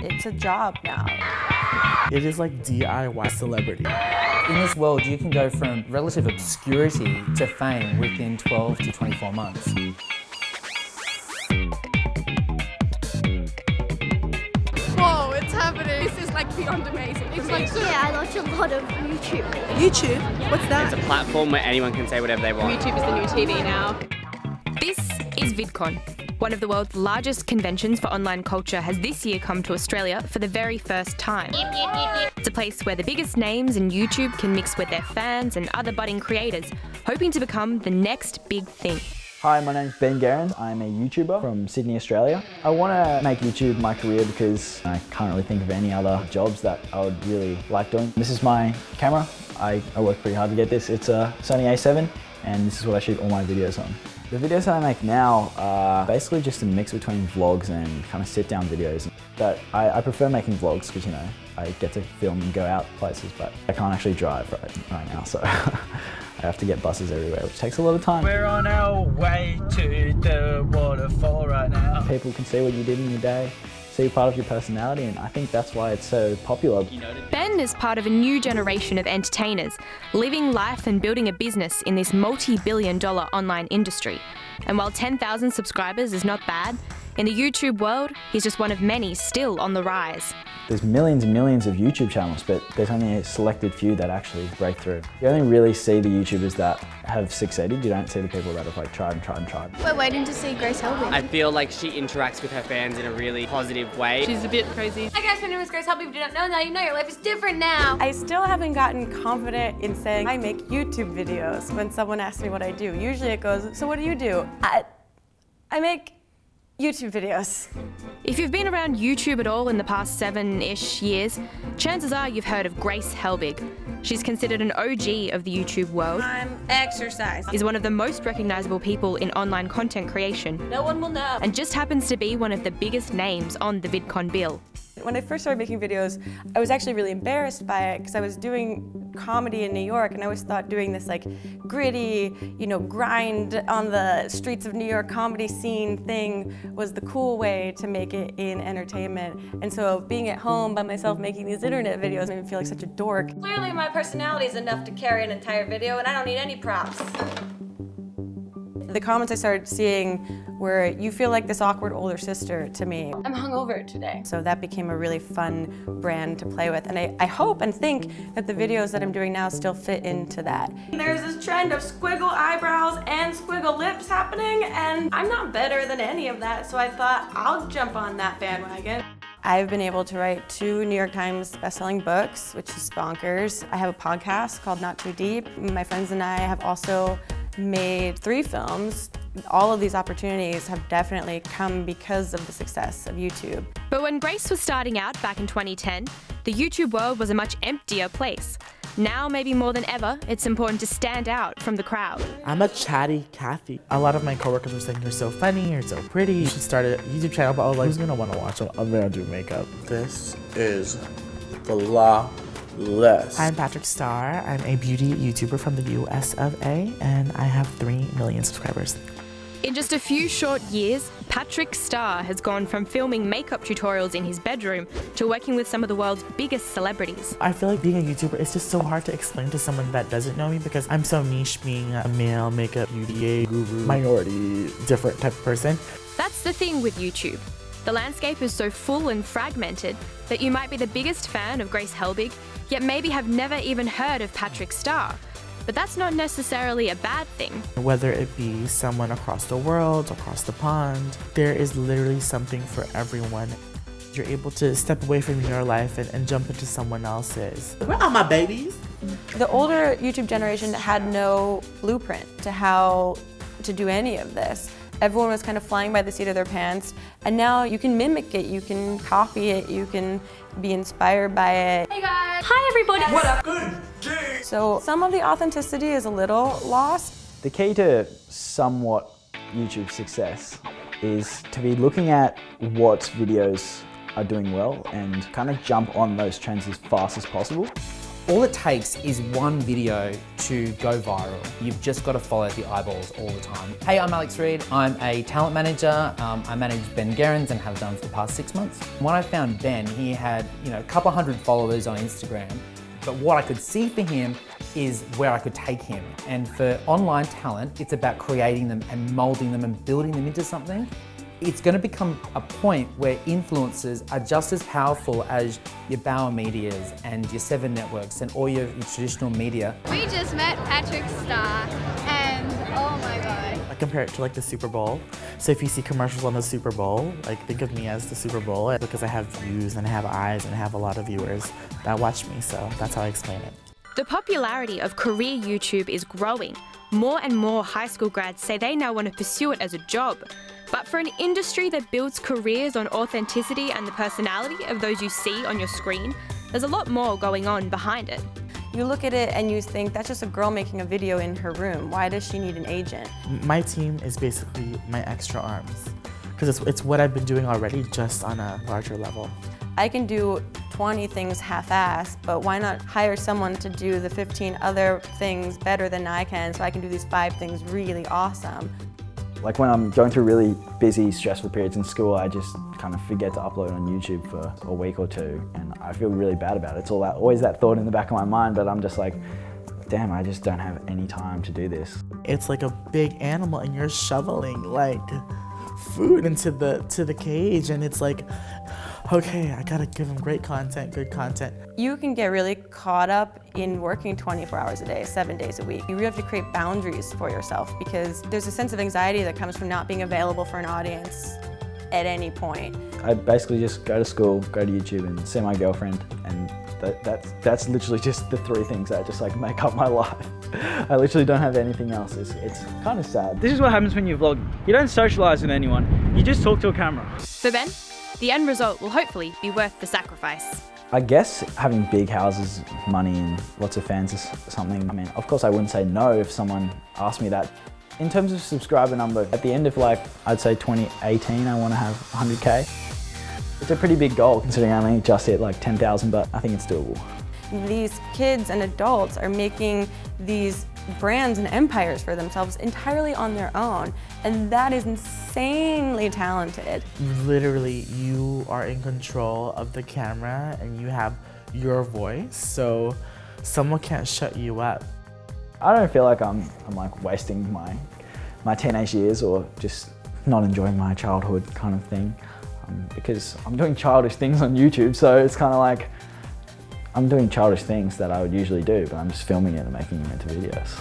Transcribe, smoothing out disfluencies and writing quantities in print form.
It's a job now. It is like DIY celebrity. In this world, you can go from relative obscurity to fame within 12 to 24 months. Whoa, it's happening. This is like beyond amazing. It's like Yeah, I watch a lot of YouTube. YouTube? What's that? It's a platform where anyone can say whatever they want. YouTube is the new TV now. This is VidCon. One of the world's largest conventions for online culture has this year come to Australia for the very first time. It's a place where the biggest names in YouTube can mix with their fans and other budding creators, hoping to become the next big thing. Hi, my name's Ben Guerin. I'm a YouTuber from Sydney, Australia. I want to make YouTube my career because I can't really think of any other jobs that I would really like doing. This is my camera. I worked pretty hard to get this. It's a Sony A7 and this is what I shoot all my videos on. The videos that I make now are basically just a mix between vlogs and kind of sit-down videos. But I prefer making vlogs because, you know, I get to film and go out places, but I can't actually drive right now, so I have to get buses everywhere, which takes a lot of time. We're on our way to the waterfall right now. People can see what you did in your day, see part of your personality, and I think that's why it's so popular. Ben is part of a new generation of entertainers, living life and building a business in this multi-billion-dollar online industry. And while 10,000 subscribers is not bad, in the YouTube world, he's just one of many still on the rise. There's millions and millions of YouTube channels, but there's only a selected few that actually break through. You only really see the YouTubers that have succeeded. You don't see the people that have like tried and tried and tried. We're waiting to see Grace Helbig. I feel like she interacts with her fans in a really positive way. She's a bit crazy. Hi guys, my name is Grace Helbig. If you don't know now, you know your life is different now. I still haven't gotten confident in saying I make YouTube videos when someone asks me what I do. Usually it goes, so what do you do? I make YouTube videos. If you've been around YouTube at all in the past 7-ish years, chances are you've heard of Grace Helbig. She's considered an OG of the YouTube world. I'm exercise. Is one of the most recognisable people in online content creation. No one will know. And just happens to be one of the biggest names on the VidCon bill. When I first started making videos, I was actually really embarrassed by it because I was doing comedy in New York and I always thought doing this like gritty, you know, grind on the streets of New York comedy scene thing was the cool way to make it in entertainment. And so being at home by myself making these internet videos made me feel like such a dork. Clearly my personality is enough to carry an entire video and I don't need any props. The comments I started seeing were, you feel like this awkward older sister to me. I'm hungover today. So that became a really fun brand to play with. And I hope and think that the videos that I'm doing now still fit into that. There's this trend of squiggle eyebrows and squiggle lips happening, and I'm not better than any of that, so I thought I'll jump on that bandwagon. I've been able to write 2 New York Times best-selling books, which is bonkers. I have a podcast called Not Too Deep. My friends and I have also made 3 films. All of these opportunities have definitely come because of the success of YouTube. But when Grace was starting out back in 2010, the YouTube world was a much emptier place. Now, maybe more than ever, it's important to stand out from the crowd. I'm a chatty Kathy. A lot of my coworkers were saying, you're so funny, you're so pretty. You should start a YouTube channel, but I was like, who's gonna wanna watch it? I'm gonna do makeup. This is flawless. I'm Patrick Starr. I'm a beauty YouTuber from the US of A, and I have 3 million subscribers. In just a few short years, Patrick Starr has gone from filming makeup tutorials in his bedroom to working with some of the world's biggest celebrities. I feel like being a YouTuber is just so hard to explain to someone that doesn't know me because I'm so niche being a male makeup beauty guru, minority, different type of person. That's the thing with YouTube. The landscape is so full and fragmented that you might be the biggest fan of Grace Helbig, yet maybe have never even heard of Patrick Starr. But that's not necessarily a bad thing. Whether it be someone across the world, across the pond, there is literally something for everyone. You're able to step away from your life and jump into someone else's. Where are my babies? The older YouTube generation had no blueprint to how to do any of this. Everyone was kind of flying by the seat of their pants, and now you can mimic it, you can copy it, you can be inspired by it. Hey guys! Hi everybody! What up? Good day! So some of the authenticity is a little lost. The key to somewhat YouTube success is to be looking at what videos are doing well and kind of jump on those trends as fast as possible. All it takes is one video to go viral. You've just got to follow the eyeballs all the time. Hey, I'm Alex Reid. I'm a talent manager. I manage Ben Gerrans and have done for the past 6 months. When I found Ben, he had a couple hundred followers on Instagram. But what I could see for him is where I could take him. And for online talent, it's about creating them and molding them and building them into something. It's going to become a point where influencers are just as powerful as your Bauer Medias and your Seven Networks and all your traditional media. We just met Patrick Star and oh my god. I compare it to like the Super Bowl. So if you see commercials on the Super Bowl, like think of me as the Super Bowl because I have views and I have eyes and I have a lot of viewers that watch me. So that's how I explain it. The popularity of career YouTube is growing. More and more high school grads say they now want to pursue it as a job. But for an industry that builds careers on authenticity and the personality of those you see on your screen, there's a lot more going on behind it. You look at it and you think, that's just a girl making a video in her room. Why does she need an agent? My team is basically my extra arms because it's what I've been doing already, just on a larger level. I can do 20 things half-assed, but why not hire someone to do the 15 other things better than I can so I can do these 5 things really awesome? Like when I'm going through really busy, stressful periods in school, I just kind of forget to upload on YouTube for a week or two, and I feel really bad about it. It's always that thought in the back of my mind, but I'm just like, damn, I just don't have any time to do this. It's like a big animal and you're shoveling like food into the cage, and it's like, okay, I gotta give them great content, good content. You can get really caught up in working 24 hours a day, 7 days a week. You really have to create boundaries for yourself because there's a sense of anxiety that comes from not being available for an audience at any point. I basically just go to school, go to YouTube and see my girlfriend, and that's literally just the 3 things that just like make up my life. I literally don't have anything else. It's kind of sad. This is what happens when you vlog. You don't socialise with anyone, you just talk to a camera. For Ben, the end result will hopefully be worth the sacrifice. I guess having big houses, money and lots of fans is something, I mean, of course I wouldn't say no if someone asked me that. In terms of subscriber number, at the end of like, I'd say 2018, I want to have 100K. It's a pretty big goal considering I only just hit like 10,000, but I think it's doable. These kids and adults are making these brands and empires for themselves entirely on their own, and that is insanely talented. Literally, you are in control of the camera and you have your voice, so someone can't shut you up. I don't feel like I'm like wasting my teenage years or just not enjoying my childhood kind of thing, because I'm doing childish things on YouTube, so it's kind of like I'm doing childish things that I would usually do, but I'm just filming it and making it into videos.